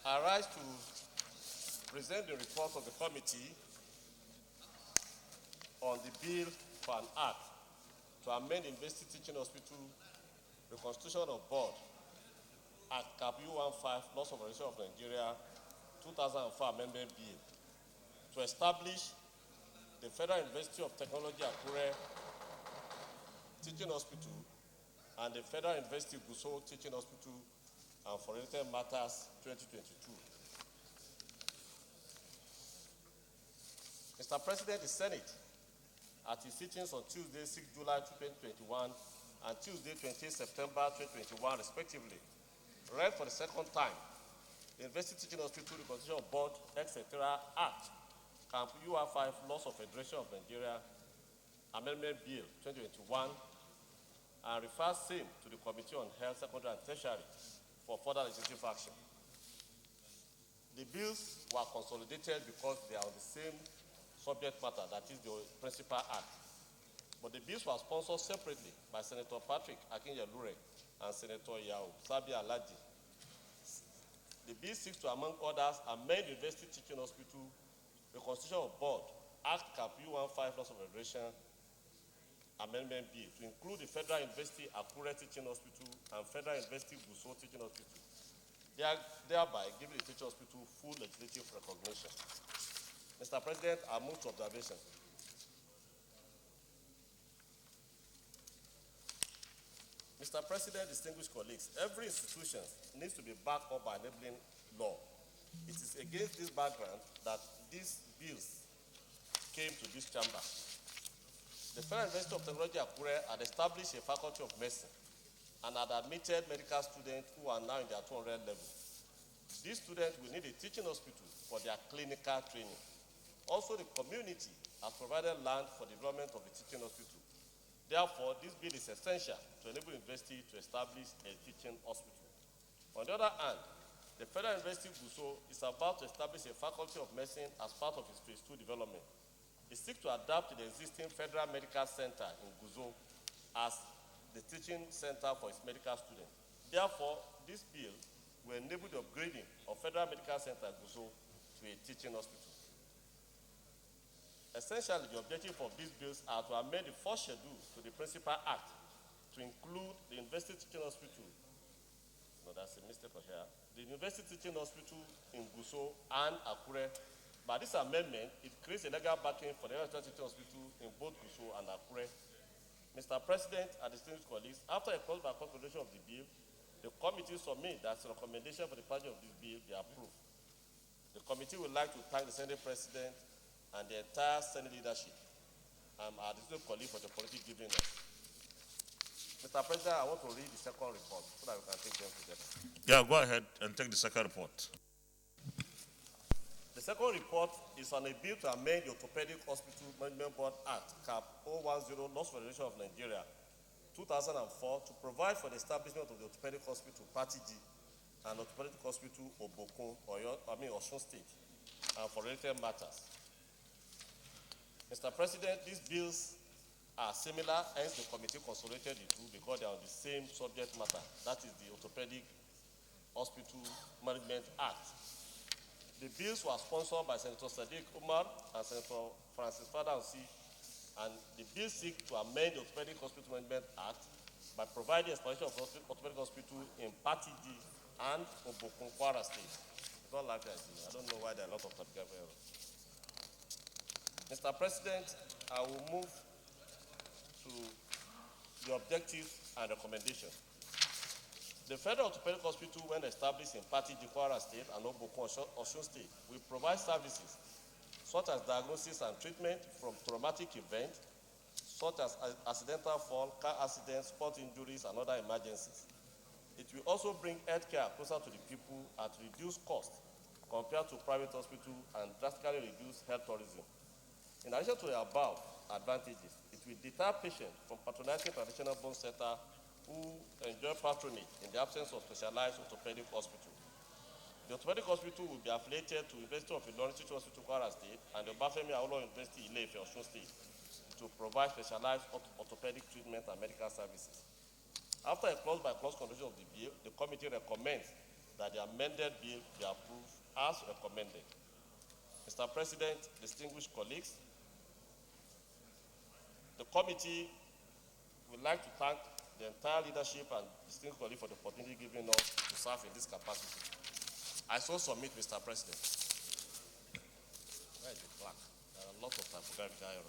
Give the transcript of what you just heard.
I rise to present the report of the committee on the bill for an act to amend the University Teaching Hospital Reconstitution of Board Act Cap U15 Laws of Organization of Nigeria 2004 Amendment Bill to establish the Federal University of Technology Akure Teaching Hospital and the Federal University Gusau Teaching Hospital and for Related Matters 2022. Mr. President, the Senate, at its sittings on Tuesday, 6 July 2021 and Tuesday, 28 September 2021, respectively, read for the second time the University Teaching Hospital Reconstitution Board, etc. Act, Camp UR5, Laws of Federation of Nigeria, Amendment Bill 2021, and refers same to the Committee on Health, Secondary and Tertiary for further legislative action. The bills were consolidated because they are on the same subject matter, that is the principal act. But the bills were sponsored separately by Senator Patrick Akinyelure and Senator Yao Sabi Aladi. The bill seeks to, among others, amend the University Teaching Hospital Reconstitution of Board Act Cap U15 Laws of Federation Amendment Bill to include the Federal University Akure Teaching Hospital and Federal University Gusau Teaching Hospital, thereby giving the teaching hospital full legislative recognition. Mr. President, I move to observation. Mr. President, distinguished colleagues, every institution needs to be backed up by enabling law. It is against this background that these bills came to this chamber. The Federal University of Technology Akure had established a faculty of medicine and had admitted medical students who are now in their 200 level. These students will need a teaching hospital for their clinical training. Also, the community has provided land for the development of the teaching hospital. Therefore, this bill is essential to enable the university to establish a teaching hospital. On the other hand, the Federal University Gusau is about to establish a faculty of medicine as part of its phase 2 development. It seeks to adapt to the existing Federal Medical Center in Gusau as the teaching center for its medical students. Therefore, this bill will enable the upgrading of Federal Medical Center Gusau to a teaching hospital. Essentially, the objective of these bills are to amend the first schedule to the principal act to include the University Teaching Hospital. No, that's a mistake here. The University Teaching Hospital in Gusau and Akure. By this amendment, it creates a legal backing for the University Teaching Hospital in both Gusau and Akure. Mr. President and distinguished colleagues, after a close by consideration of the bill, the committee submits that the recommendation for the passage of this bill be approved. The committee would like to thank the Senate President and the entire Senate leadership and our distinguished colleagues for the opportunity given us. Mr. President, I want to read the second report so that we can take them together. Yeah, go ahead and take the second report. The second report is on a bill to amend the Orthopaedic Hospital Management Board Act, Cap 010, Laws Federation of Nigeria, 2004, to provide for the establishment of the Orthopaedic Hospital, Party D, and Orthopaedic Hospital, Obokun, Osun State, and for related matters. Mr. President, these bills are similar, hence the committee consolidated the two because they are on the same subject matter, that is the Orthopedic Hospital Management Act. The bills were sponsored by Senator Sadiq Umar and Senator Francis Fadansi, and the bill seeks to amend the Orthopedic Hospital Management Act by providing explanation of orthopedic hospital in Party D and Obokun, Kwara State. It's not like that. I don't know why there are a lot of typical errors. Mr. President, I will move to the objectives and recommendations. The Federal Orthopaedic Hospital, when established in Party D, Kwara State and Obokun, Osun State, will provide services such as diagnosis and treatment from traumatic events, such as accidental fall, car accidents, sport injuries, and other emergencies. It will also bring healthcare closer to the people at reduced cost compared to private hospitals and drastically reduce health tourism. In addition to the above advantages, it will deter patients from patronizing traditional bone center who enjoy patronage in the absence of specialized orthopedic hospital. The orthopedic hospital will be affiliated to University of Ilorin Teaching Hospital, Kwara State, and the Obafemi Awolowo University, Ile-Ife, Osun State, to provide specialized orthopedic treatment and medical services. After a clause-by-clause consideration of the bill, the committee recommends that the amended bill be approved as recommended. Mr. President, distinguished colleagues, the committee would like to thank the entire leadership and distinguished colleagues for the opportunity given us to serve in this capacity. I so submit, Mr. President. Where is the clerk? There are a lot of typographical errors.